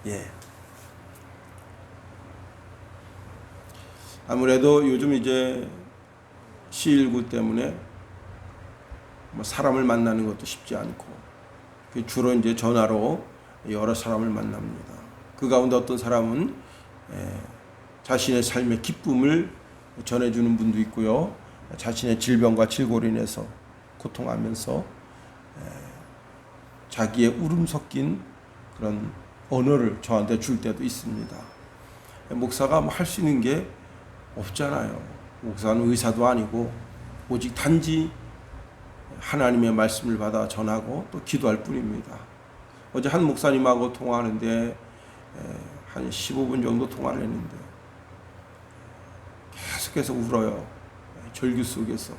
예. 아무래도 요즘 이제 C19 때문에 사람을 만나는 것도 쉽지 않고, 주로 이제 전화로 여러 사람을 만납니다. 그 가운데 어떤 사람은 자신의 삶의 기쁨을 전해주는 분도 있고요. 자신의 질병과 질고로 인해서 고통하면서 자기의 울음 섞인 그런 언어를 저한테 줄 때도 있습니다. 목사가 할 수 있는 게 없잖아요. 목사는 의사도 아니고 오직 단지 하나님의 말씀을 받아 전하고 또 기도할 뿐입니다. 어제 한 목사님하고 통화하는데 한 15분 정도 통화를 했는데 계속해서 울어요. 절규 속에서.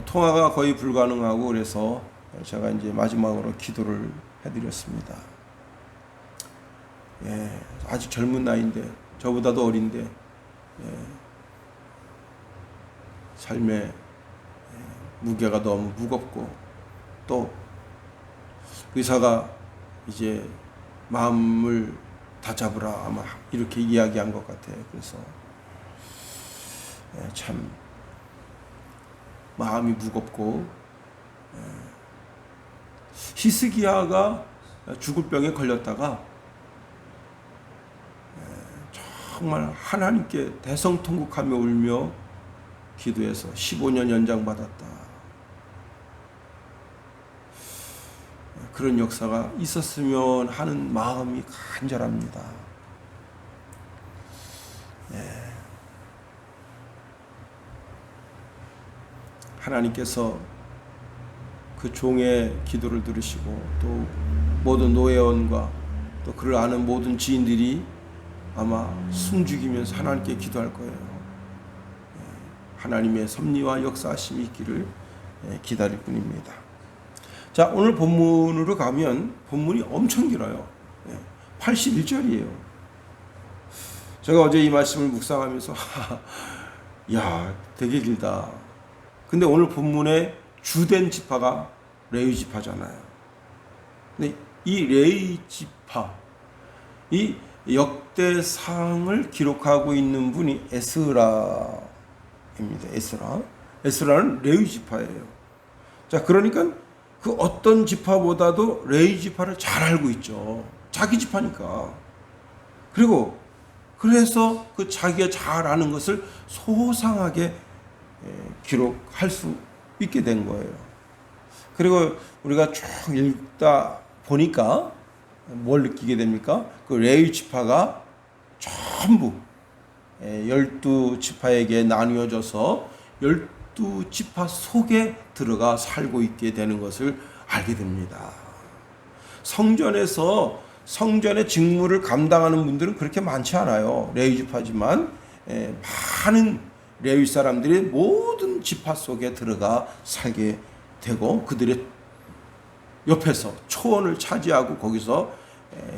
통화가 거의 불가능하고 그래서 제가 이제 마지막으로 기도를 해드렸습니다. 아직 젊은 나이인데, 저보다도 어린데, 삶의 무게가 너무 무겁고, 또 의사가 이제 마음을 다잡으라 아마 이렇게 이야기한 것 같아요. 그래서 참 마음이 무겁고, 히스기야가 죽을 병에 걸렸다가 정말 하나님께 대성통곡하며 울며 기도해서 15년 연장받았다. 그런 역사가 있었으면 하는 마음이 간절합니다. 하나님께서 그 종의 기도를 들으시고 또 모든 노예원과 또 그를 아는 모든 지인들이 아마 숨죽이면서 하나님께 기도할 거예요. 하나님의 섭리와 역사하심이 있기를 기다릴 뿐입니다. 자, 오늘 본문으로 가면 본문이 엄청 길어요. 81절이에요. 제가 어제 이 말씀을 묵상하면서 야, 되게 길다. 근데 오늘 본문의 주된 지파가 레위 지파잖아요. 근데 이 레위 지파, 이 역대상을 기록하고 있는 분이 에스라입니다. 에스라는 레위 지파예요. 자, 그러니까 그 어떤 지파보다도 레위 지파를 잘 알고 있죠. 자기 지파니까. 그리고 그래서 그 자기가 잘 아는 것을 소상하게 기록할 수 있게 된 거예요. 그리고 우리가 쭉 읽다 보니까 뭘 느끼게 됩니까? 그 레위 지파가 전부 12지파에게 나뉘어져서 12지파 속에 들어가 살고 있게 되는 것을 알게 됩니다. 성전에서 성전의 직무를 감당하는 분들은 그렇게 많지 않아요. 레위 지파지만 많은 레위 사람들이 모든 지파 속에 들어가 살게 되고 그들의 옆에서 초원을 차지하고 거기서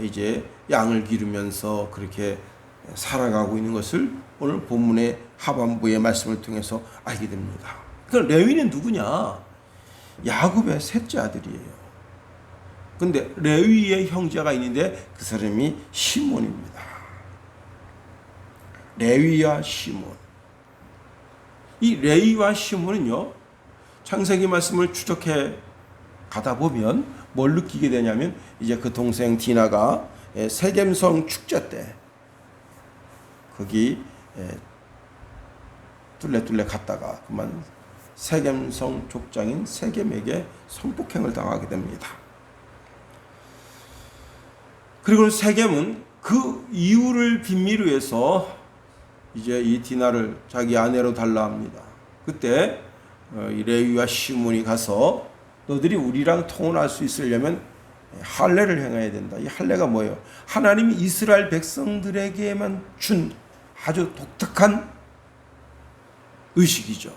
이제 양을 기르면서 그렇게 살아가고 있는 것을 오늘 본문의 하반부의 말씀을 통해서 알게 됩니다. 그 레위는 누구냐? 야곱의 셋째 아들이에요. 근데 레위의 형제가 있는데 그 사람이 시몬입니다. 레위와 시몬. 이 레위와 시몬은요, 창세기 말씀을 추적해 가다 보면 뭘 느끼게 되냐면 이제 그 동생 디나가 세겜성 축제 때 거기 뚫레 갔다가 그만 세겜성 족장인 세겜에게 성폭행을 당하게 됩니다. 그리고 세겜은 그 이유를 빈미로 해서 이제 이 디나를 자기 아내로 달라 합니다. 그때 이 레위와 시몬이 가서 너들이 우리랑 통혼할 수 있으려면 할례를 행해야 된다. 이 할례가 뭐예요? 하나님이 이스라엘 백성들에게만 준 아주 독특한 의식이죠.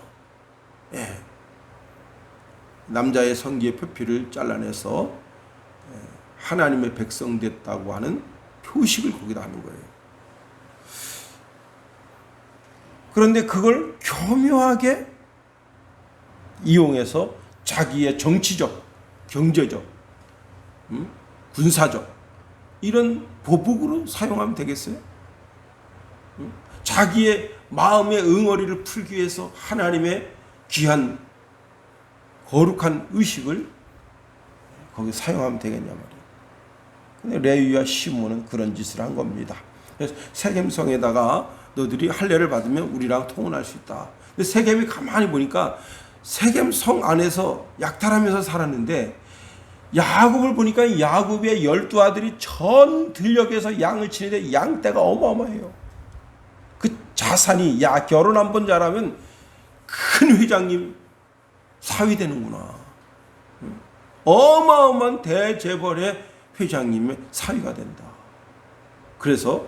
남자의 성기의 표피를 잘라내서 하나님의 백성 됐다고 하는 표식을 거기다 하는 거예요. 그런데 그걸 교묘하게 이용해서 자기의 정치적 경제적, 군사적 이런 보복으로 사용하면 되겠어요? 자기의 마음의 응어리를 풀기 위해서 하나님의 귀한 거룩한 의식을 거기 사용하면 되겠냐 말이에요. 근데 레위와 시몬은 그런 짓을 한 겁니다. 그래서 세겜성에다가 너들이 할례를 받으면 우리랑 통혼할 수 있다. 근데 세겜이 가만히 보니까 세겜성 안에서 약탈하면서 살았는데 야곱을 보니까 야곱의 12아들이 전 들녘에서 양을 치는데 양떼가 어마어마해요. 그 자산이 결혼 한 번 잘하면 큰 회장님 사위 되는구나. 어마어마한 대재벌의 회장님의 사위가 된다. 그래서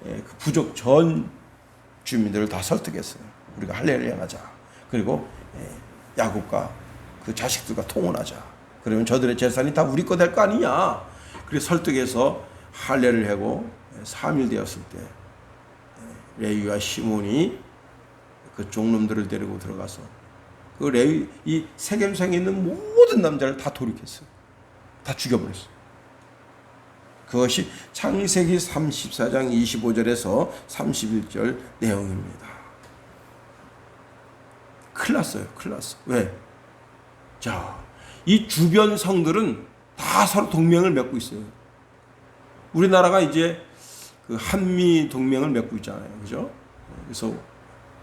그 부족 전 주민들을 다 설득했어요. 우리가 할례를 행하자. 그리고 야곱과 그 자식들과 통혼하자. 그러면 저들의 재산이 다 우리 거 될 거 아니냐. 그래서 설득해서 할례를 하고 3일 되었을 때 레위와 시몬이 그 종놈들을 데리고 들어가서 그 레위 이 세겜성에 있는 모든 남자를 다 돌이켰어요. 다 죽여버렸어요. 그것이 창세기 34장 25절에서 31절 내용입니다. 큰일 났어요. 큰일 났어. 왜? 자, 이 주변 성들은 다 서로 동맹을 맺고 있어요. 우리나라가 이제 그 한미 동맹을 맺고 있잖아요. 그죠? 그래서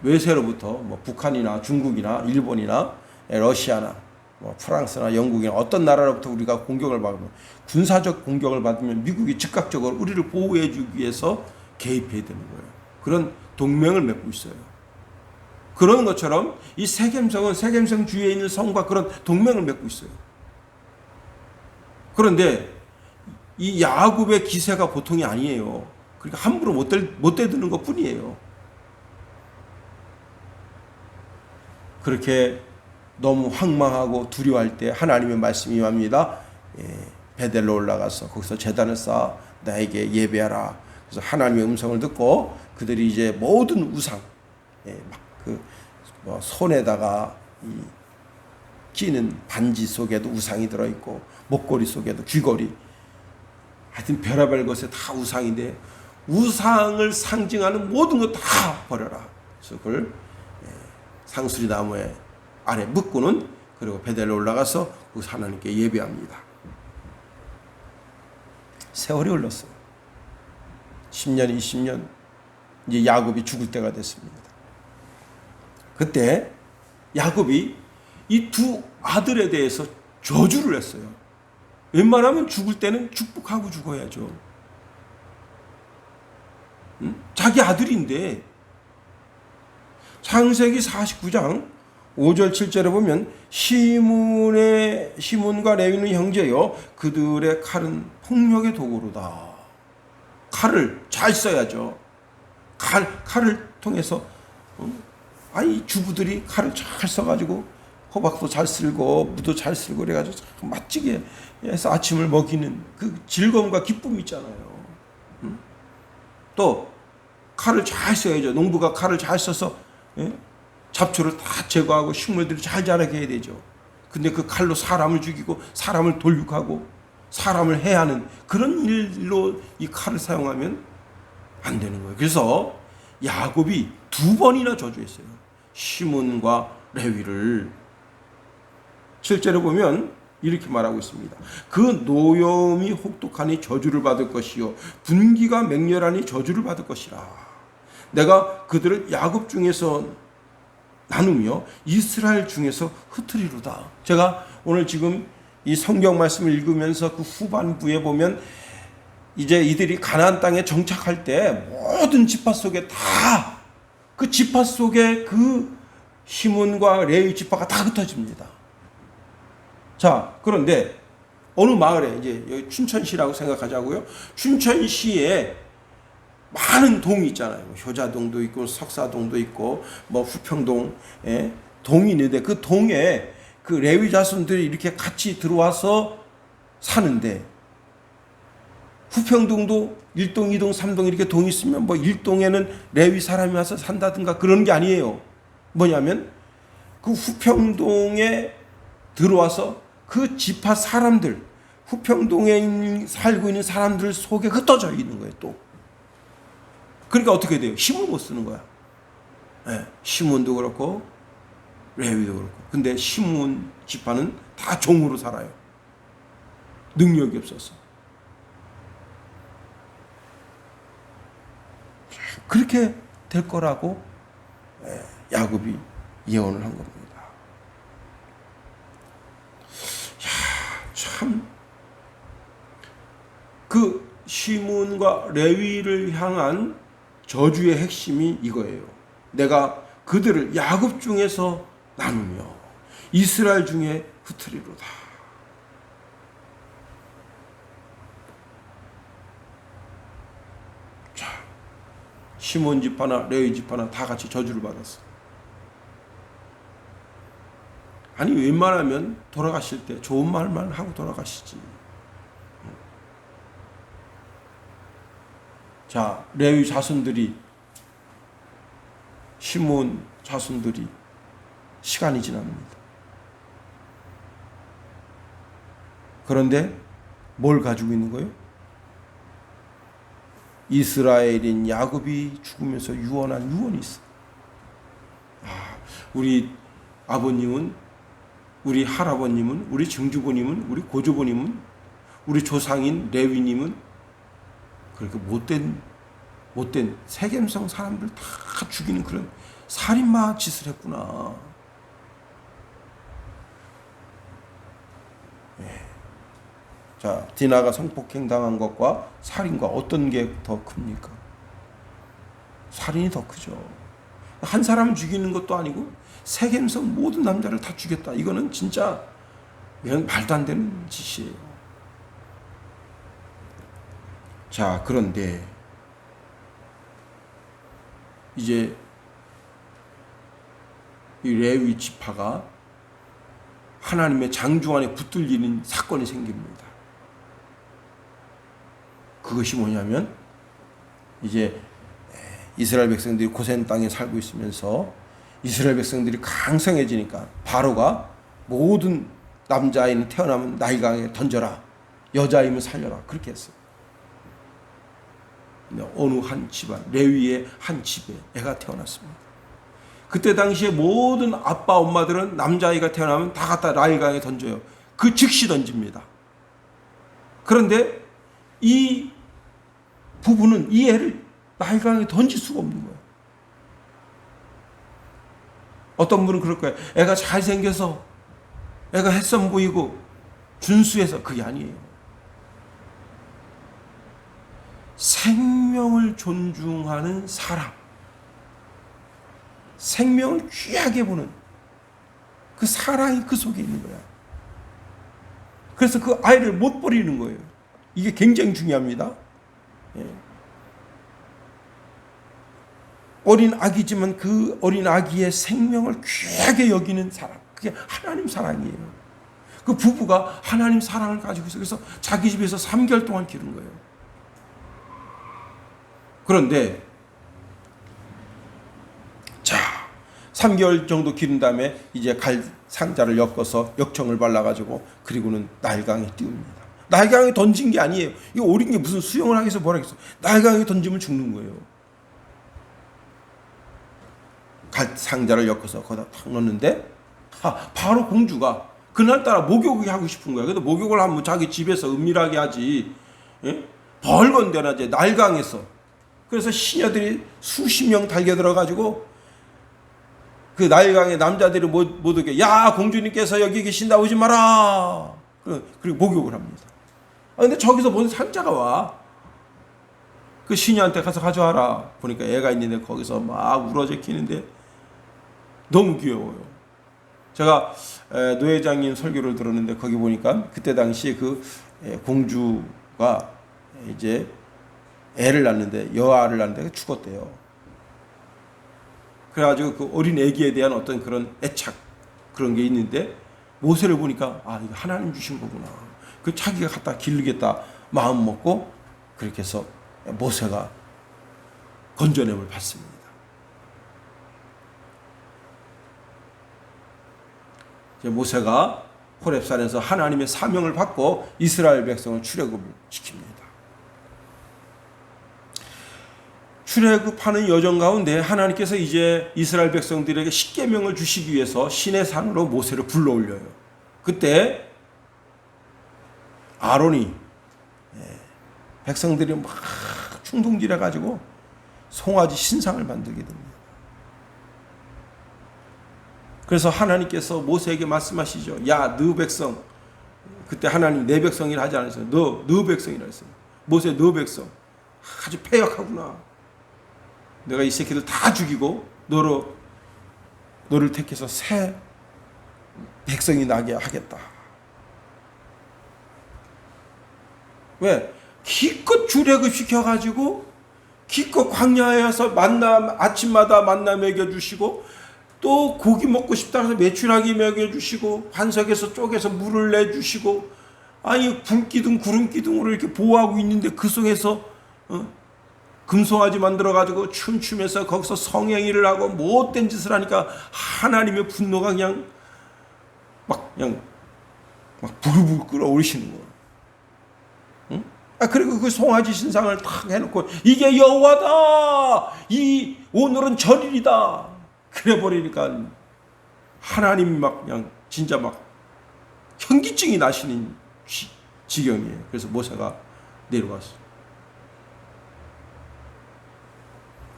외세로부터 뭐 북한이나 중국이나 일본이나 러시아나 뭐 프랑스나 영국이나 어떤 나라로부터 우리가 공격을 받으면 군사적 공격을 받으면 미국이 즉각적으로 우리를 보호해 주기 위해서 개입해야 되는 거예요. 그런 동맹을 맺고 있어요. 그런 것처럼 이 세겜성은 세겜성 주위에 있는 성과 그런 동맹을 맺고 있어요. 그런데 이 야곱의 기세가 보통이 아니에요. 그러니까 함부로 못 대드는 것 뿐이에요. 그렇게 너무 황망하고 두려워할 때 하나님의 말씀이 임합니다. 베델로 올라가서 거기서 제단을 쌓아 나에게 예배하라. 그래서 하나님의 음성을 듣고 그들이 이제 모든 우상, 손에다가 끼는 반지 속에도 우상이 들어있고 목걸이 속에도 귀걸이, 하여튼 별의별 것에 다 우상인데 우상을 상징하는 모든 것 다 버려라. 그래서 그걸 상수리 나무에 아래 묶고는 그리고 베델로 올라가서 거기서 하나님께 예배합니다. 세월이 흘렀어요. 10년, 20년 이제 야곱이 죽을 때가 됐습니다. 그때 야곱이 이 두 아들에 대해서 저주를 했어요. 웬만하면 죽을 때는 축복하고 죽어야죠. 자기 아들인데 창세기 49장 5절 7절에 보면 시몬과 레위는 형제요 그들의 칼은 폭력의 도구로다. 칼을 잘 써야죠. 칼을 통해서 아니 주부들이 칼을 잘 써가지고 호박도 잘 쓸고 무도 잘 쓸고 그래가지고 맛지게 해서 아침을 먹이는 그 즐거움과 기쁨이 있잖아요. 또 칼을 잘 써야죠. 농부가 칼을 잘 써서 잡초를 다 제거하고 식물들을 잘 자라게 해야 되죠. 근데 그 칼로 사람을 죽이고 사람을 돌육하고 사람을 해야 하는 그런 일로 이 칼을 사용하면 안 되는 거예요. 그래서 야곱이 2번이나 저주했어요. 시몬과 레위를. 7절에 보면 이렇게 말하고 있습니다. 그 노염이 혹독하니 저주를 받을 것이요 분기가 맹렬하니 저주를 받을 것이라. 내가 그들을 야곱 중에서 나누며 이스라엘 중에서 흩으리로다. 제가 오늘 지금 이 성경 말씀을 읽으면서 그 후반부에 보면 이제 이들이 가나안 땅에 정착할 때 모든 지파 속에 다 그 지파 속에 그 시몬과 레위 지파가 다 흩어집니다. 자, 그런데 어느 마을에 이제 여기 춘천시라고 생각하자고요. 춘천시에 많은 동이 있잖아요. 효자동도 있고 석사동도 있고 뭐 후평동 동이 있는데 그 동에 그 레위 자손들이 이렇게 같이 들어와서 사는데 후평동도 1동, 2동, 3동 이렇게 동이 있으면 뭐 1동에는 레위 사람이 와서 산다든가 그런 게 아니에요. 뭐냐면 그 후평동에 들어와서 그 지파 사람들, 후평동에 살고 있는 사람들 속에 흩어져 있는 거예요, 또. 그러니까 어떻게 돼요? 힘을 못 쓰는 거야. 네, 시몬도 그렇고 레위도 그렇고. 근데 시몬 지파는 다 종으로 살아요. 능력이 없어서. 그렇게 될 거라고 야곱이 예언을 한 겁니다. 참, 그 시몬과 레위를 향한 저주의 핵심이 이거예요. 내가 그들을 야곱 중에서 나누며 이스라엘 중에 흩으리로다. 자, 시몬 지파나 레위 지파나 다 같이 저주를 받았어. 아니, 웬만하면 돌아가실 때 좋은 말만 하고 돌아가시지. 자, 레위 자손들이, 시몬 자손들이 시간이 지납니다. 그런데 뭘 가지고 있는 거예요? 이스라엘인 야곱이 죽으면서 유언한 유언이 있어. 우리 아버님은, 우리 할아버님은, 우리 증주부님은, 우리 고조부님은, 우리 조상인 레위님은 그렇게 못된 세겜성 사람들 다 죽이는 그런 살인마 짓을 했구나. 예. 자, 디나가 성폭행 당한 것과 살인과 어떤 게 더 큽니까? 살인이 더 크죠. 한 사람 죽이는 것도 아니고 세겜성 모든 남자를 다 죽였다. 이거는 진짜 그냥 말도 안 되는 짓이에요. 자, 그런데 이제 이 레위 지파가 하나님의 장중안에 붙들리는 사건이 생깁니다. 그것이 뭐냐면, 이제 이스라엘 백성들이 고센 땅에 살고 있으면서 이스라엘 백성들이 강성해지니까 바로가 모든 남자아이는 태어나면 나일강에 던져라, 여자아이면 살려라, 그렇게 했어요. 어느 한 집안, 레위의 한 집에 애가 태어났습니다. 그때 당시에 모든 아빠 엄마들은 남자아이가 태어나면 다 갖다 나일강에 던져요. 그 즉시 던집니다. 그런데 이 부부는 이 애를 나일강에 던질 수가 없는 거예요. 어떤 분은 그럴 거예요. 애가 잘생겨서, 애가 햇선 보이고 준수해서. 그게 아니에요. 생명을 존중하는 사람, 생명을 귀하게 보는 그 사랑이 그 속에 있는 거야. 그래서 그 아이를 못 버리는 거예요. 이게 굉장히 중요합니다. 예. 어린 아기지만 그 어린 아기의 생명을 귀하게 여기는 사랑, 그게 하나님 사랑이에요. 그 부부가 하나님 사랑을 가지고 있어요. 그래서 자기 집에서 3개월 동안 기른 거예요. 그런데 자, 3개월 정도 기른 다음에 이제 갈 상자를 엮어서 역청을 발라가지고 그리고는 나일강에 띄웁니다. 나일강에 던진 게 아니에요. 이거 어린 게 무슨 수영을 하겠어 뭐라 하겠어. 나일강에 던지면 죽는 거예요. 갈 상자를 엮어서 거기다 탁 넣는데 바로 공주가 그날따라 목욕을 하고 싶은 거야. 그래도 목욕을 하면 자기 집에서 은밀하게 하지. 예? 벌건대나 이제 나일강에서. 그래서 시녀들이 수십 명 달겨들어가지고 그 나일강에 남자들이 못 오게, 야, 공주님께서 여기 계신다, 오지 마라. 그리고 목욕을 합니다. 근데 저기서 뭔 상자가 와. 그 시녀한테 가서 가져와라. 보니까 애가 있는데 거기서 막 울어제키는데 너무 귀여워요. 제가 노 회장님 설교를 들었는데 거기 보니까 그때 당시에 그 공주가 이제 애를 낳는데, 여아를 낳는데 죽었대요. 그래가지고 그 어린 애기에 대한 어떤 그런 애착, 그런 게 있는데 모세를 보니까 이거 하나님 주신 거구나. 그 자기가 갖다 기르겠다 마음 먹고 그렇게 해서 모세가 건져냄을 받습니다. 이제 모세가 호렙산에서 하나님의 사명을 받고 이스라엘 백성을 출애굽을 시킵니다. 출애굽하는 여정 가운데 하나님께서 이제 이스라엘 백성들에게 십계명을 주시기 위해서 시내 산으로 모세를 불러 올려요. 그때 아론이 백성들이 막 충동질해 가지고 송아지 신상을 만들게 됩니다. 그래서 하나님께서 모세에게 말씀하시죠. 야, 너 백성. 그때 하나님 내 백성이라 하지 않았어요. 너 백성이라 했어요. 모세 너 백성. 아주 패역하구나. 내가 이 새끼들 다 죽이고 너를 택해서 새 백성이 나게 하겠다. 왜? 기껏 출애굽 시켜가지고 기껏 광야에서 아침마다 만나 먹여주시고 또 고기 먹고 싶다 해서 메추라기 먹여주시고 반석에서 쪼개서 물을 내주시고 아니 불기둥 구름기둥으로 이렇게 보호하고 있는데 그 속에서 금송아지 만들어가지고 춤추면서 거기서 성행위를 하고 못된 짓을 하니까 하나님의 분노가 그냥 부글부글 끓어오르시는 거예요. 응? 그리고 그 송아지 신상을 탁 해놓고 이게 여호와다. 오늘은 절일이다. 그래 버리니까 하나님이 그냥 진짜 현기증이 나시는 지경이에요. 그래서 모세가 내려왔어요.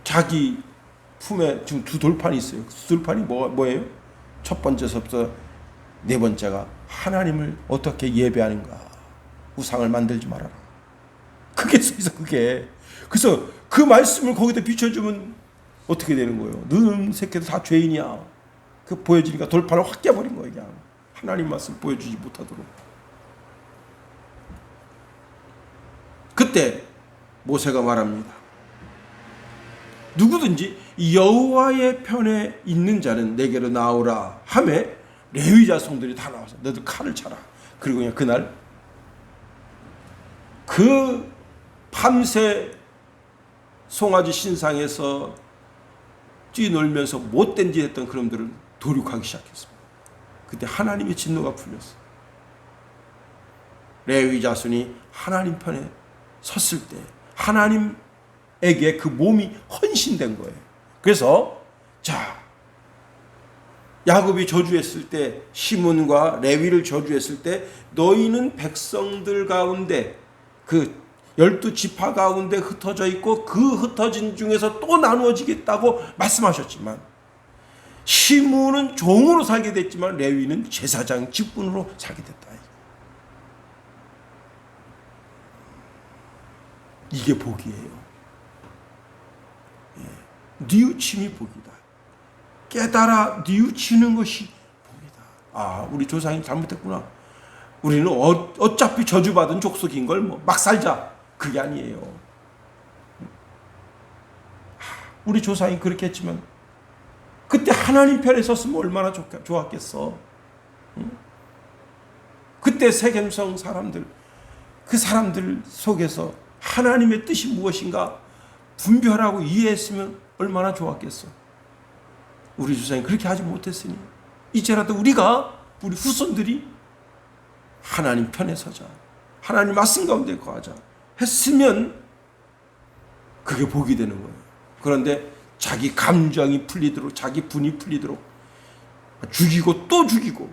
자기 품에 지금 두 돌판이 있어요. 두 돌판이 뭐예요? 첫 번째서부터 네 번째가 하나님을 어떻게 예배하는가. 우상을 만들지 말아라. 그게 써있어, 그게. 그래서 그 말씀을 거기다 비춰주면 어떻게 되는 거예요? 너는 새끼들 다 죄인이야. 그 보여지니까 돌판을 확 깨버린 거예요. 그냥. 하나님 말씀 보여주지 못하도록. 그때 모세가 말합니다. 누구든지 여호와의 편에 있는 자는 내게로 나오라 하매 레위 자손들이 다 나와서 너들 칼을 차라. 그리고 그냥 그날 그 밤새 송아지 신상에서 뛰놀면서 못된 짓 했던 그놈들을 도륙하기 시작했습니다. 그때 하나님의 진노가 풀렸어요. 레위 자손이 하나님 편에 섰을 때 하나님에게 그 몸이 헌신된 거예요. 그래서 야곱이 저주했을 때, 시몬과 레위를 저주했을 때 너희는 백성들 가운데 그 12지파 가운데 흩어져 있고 그 흩어진 중에서 또 나누어지겠다고 말씀하셨지만 시몬은 종으로 살게 됐지만 레위는 제사장 직분으로 살게 됐다. 이게 복이에요. 뉘우침이 복이다. 깨달아 뉘우치는 것이 복이다. 우리 조상이 잘못했구나. 우리는 어차피 저주받은 족속인 걸 막 살자. 그게 아니에요. 우리 조상이 그렇게 했지만 그때 하나님 편에 섰으면 얼마나 좋았겠어. 그때 세겜성 사람들, 그 사람들 속에서 하나님의 뜻이 무엇인가 분별하고 이해했으면 얼마나 좋았겠어. 우리 조상이 그렇게 하지 못했으니 이제라도 우리 후손들이 하나님 편에 서자, 하나님 말씀 가운데 거하자 했으면 그게 복이 되는 거예요. 그런데 자기 감정이 풀리도록, 자기 분이 풀리도록 죽이고 또 죽이고,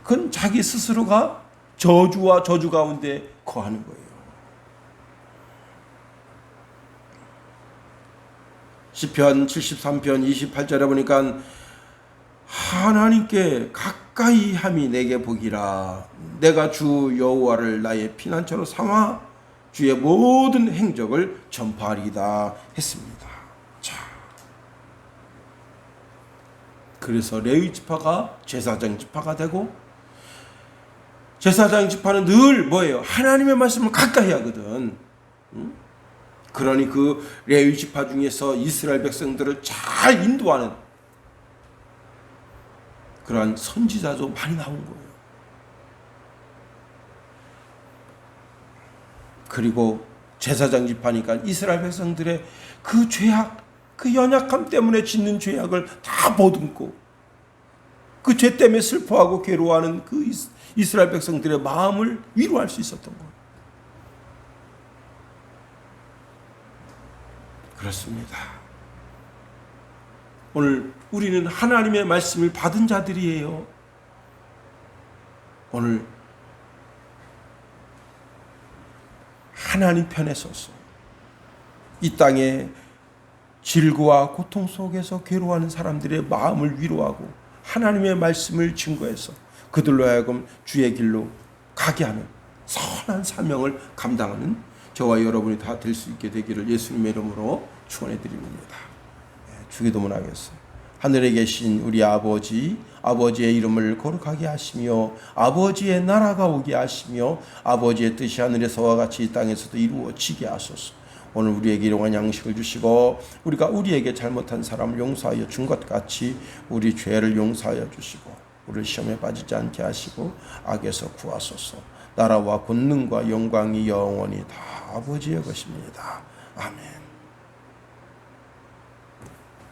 그건 자기 스스로가 저주와 저주 가운데 거하는 거예요. 시편 73편 28절에 보니까 하나님께 가까이 함이 내게 복이라. 내가 주 여호와를 나의 피난처로 삼아 주의 모든 행적을 전파하리이다 했습니다. 자, 그래서 레위 지파가 제사장 지파가 되고, 제사장 지파는 늘 뭐예요? 하나님의 말씀을 가까이 하거든. 그러니 그 레위 지파 중에서 이스라엘 백성들을 잘 인도하는 그러한 선지자도 많이 나온 거예요. 그리고 제사장 지파니까 이스라엘 백성들의 그 죄악, 그 연약함 때문에 짓는 죄악을 다 보듬고 그 죄 때문에 슬퍼하고 괴로워하는 그 이스라엘 백성들의 마음을 위로할 수 있었던 거예요. 그렇습니다. 오늘 우리는 하나님의 말씀을 받은 자들이에요. 오늘 하나님 편에 서서 이 땅에 질고와 고통 속에서 괴로워하는 사람들의 마음을 위로하고 하나님의 말씀을 증거해서 그들로 하여금 주의 길로 가게 하는 선한 사명을 감당하는 저와 여러분이 다 될 수 있게 되기를 예수님의 이름으로 축원해 드립니다. 주기도문 하겠습니다. 하늘에 계신 우리 아버지, 아버지의 이름을 거룩하게 하시며 아버지의 나라가 오게 하시며 아버지의 뜻이 하늘에서와 같이 이 땅에서도 이루어지게 하소서. 오늘 우리에게 일용할 양식을 주시고 우리가 우리에게 잘못한 사람을 용서하여 준 것 같이 우리 죄를 용서하여 주시고 우리를 시험에 빠지지 않게 하시고 악에서 구하소서. 나라와 권능과 영광이 영원히 다 아버지의 것입니다. 아멘.